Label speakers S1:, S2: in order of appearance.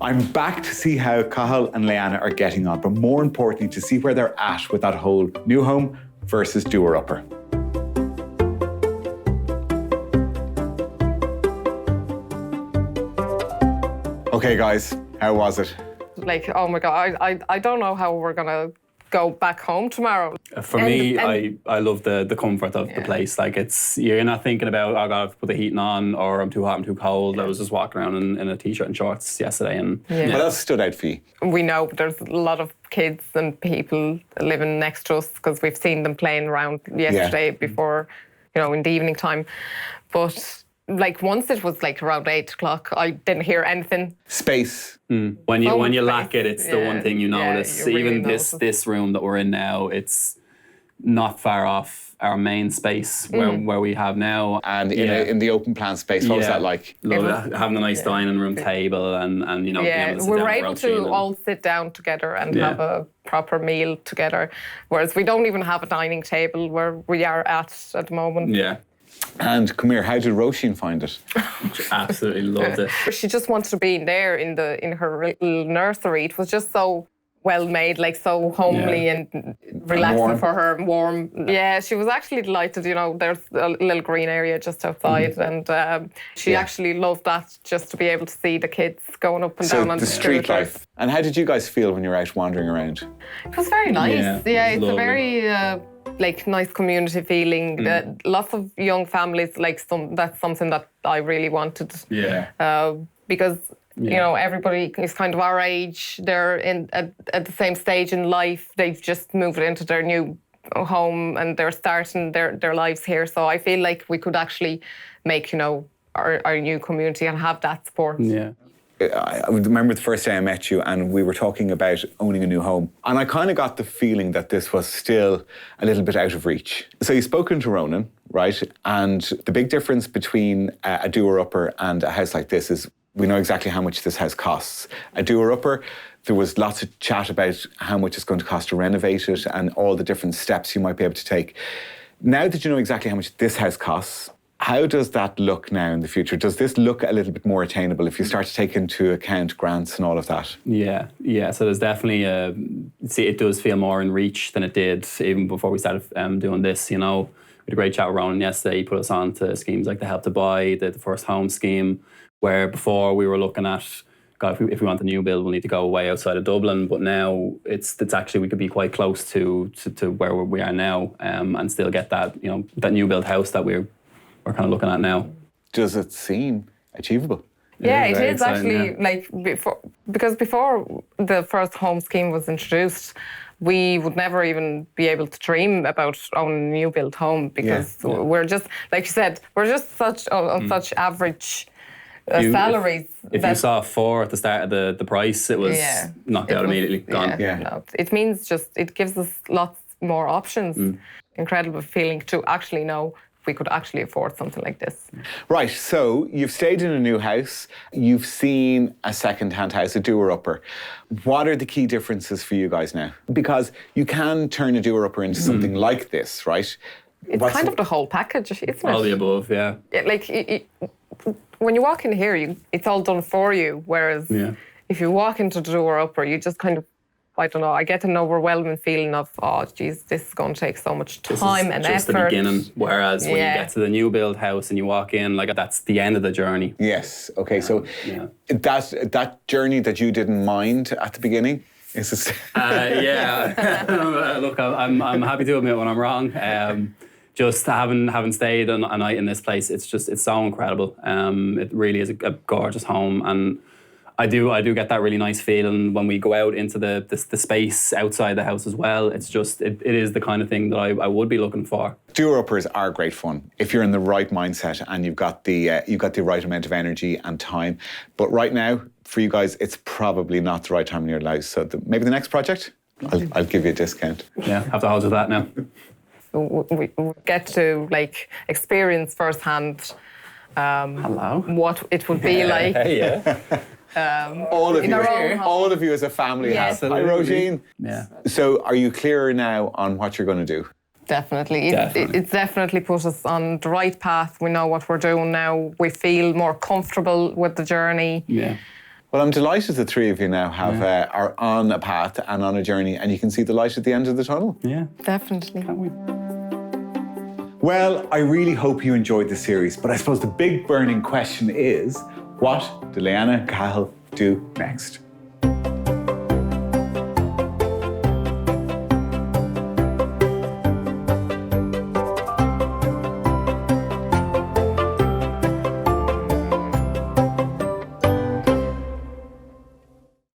S1: I'm back to see how Cathal and Leana are getting on, but more importantly, to see where they're at with that whole new home versus Doer-Upper. Okay, guys, how was it?
S2: Like, oh my God, I don't know how we're going to go back home tomorrow.
S3: For me, I love the comfort of the place. Like, you're not thinking about, oh God, I have to put the heating on, or I'm too hot, I'm too cold. I was just walking around in a t-shirt and shorts yesterday. And
S1: What else stood out for you?
S2: We know there's a lot of kids and people living next to us because we've seen them playing around yesterday before, in the evening time. But like once it was like around 8 o'clock, I didn't hear anything.
S1: Space.
S3: When you lack it, it's the one thing you notice.
S2: You really
S3: Even this room that we're in now, it's not far off our main space where we have now.
S1: And in the open plan space, what was that like?
S3: Love it. Having a nice dining room table and being able to sit
S2: we
S3: down
S2: were able to all sit down together and have a proper meal together, whereas we don't even have a dining table where we are at the moment.
S3: Yeah.
S1: And come here, how did Roisin find it?
S3: She absolutely loved it.
S2: She just wanted to be in there in her little nursery. It was just so well made, like so homely and relaxing for her, warm. Yeah, she was actually delighted. There's a little green area just outside, and she actually loved that, just to be able to see the kids going up and down on the
S1: street life. And how did you guys feel when you were out wandering around?
S2: It was very nice. Yeah, it's
S3: lovely.
S2: a very nice community feeling. Lots of young families. That's something that I really wanted.
S3: Yeah.
S2: Because everybody is kind of our age. They're at the same stage in life. They've just moved into their new home and they're starting their lives here. So I feel like we could actually make our new community and have that support.
S3: Yeah.
S1: I remember the first day I met you and we were talking about owning a new home. And I kind of got the feeling that this was still a little bit out of reach. So you've spoken to Ronan, right? And the big difference between a Doer-Upper and a house like this is we know exactly how much this house costs. A Doer-Upper, there was lots of chat about how much it's going to cost to renovate it and all the different steps you might be able to take. Now that you know exactly how much this house costs, how does that look now in the future? Does this look a little bit more attainable if you start to take into account grants and all of that?
S3: Yeah. So there's definitely it does feel more in reach than it did even before we started doing this. We had a great chat with Ronan yesterday. He put us on to schemes like the Help to Buy, the First Home scheme, where before we were looking at, God, if we want a new build, we'll need to go way outside of Dublin. But now it's actually, we could be quite close to where we are now and still get that, that new build house that we're kind of looking at now.
S1: Does it seem achievable?
S2: Yeah, it is actually because before the First Home scheme was introduced, we would never even be able to dream about owning a new build home because we're just, like you said, we're just such average salaries.
S3: If you saw 4 at the start of the price, it was knocked out immediately, gone.
S2: No, it means it gives us lots more options. Incredible feeling to actually know we could actually afford something like this.
S1: Right, so you've stayed in a new house, you've seen a second-hand house, a Doer-Upper. What are the key differences for you guys now? Because you can turn a Doer-Upper into something like this, right?
S2: It's kind of the whole package, isn't it?
S3: All the above, yeah.
S2: When you walk in here, it's all done for you, whereas if you walk into the Doer-Upper, you just kind of, I don't know, I get an overwhelming feeling of, oh, geez, this is going to take so much time and effort.
S3: Just the beginning. Whereas when you get to the new build house and you walk in, that's the end of the journey.
S1: Yes. Okay. So that journey that you didn't mind at the beginning is this?
S3: Look, I'm happy to admit when I'm wrong. Just having stayed a night in this place, it's so incredible. It really is a gorgeous home, and I do get that really nice feeling when we go out into the space outside the house as well. It's just it is the kind of thing that I would be looking for.
S1: Doer-Uppers are great fun if you're in the right mindset and you've got the right amount of energy and time. But right now, for you guys, it's probably not the right time in your lives. So maybe the next project, I'll give you a discount.
S3: Yeah, have to hold to that now.
S2: We get to experience firsthand what it would be like.
S1: All of you as a family have. Hi, Roisin.
S3: Yeah.
S1: So are you clearer now on what you're going to do?
S2: Definitely. It's definitely put us on the right path. We know what we're doing now. We feel more comfortable with the journey.
S3: Yeah.
S1: Well, I'm delighted the three of you now are on a path and on a journey, and you can see the light at the end of the tunnel.
S3: Yeah.
S2: Definitely.
S3: Can't we?
S1: Well, I really hope you enjoyed the series, but I suppose the big burning question is, what do Leana and Cathal do next?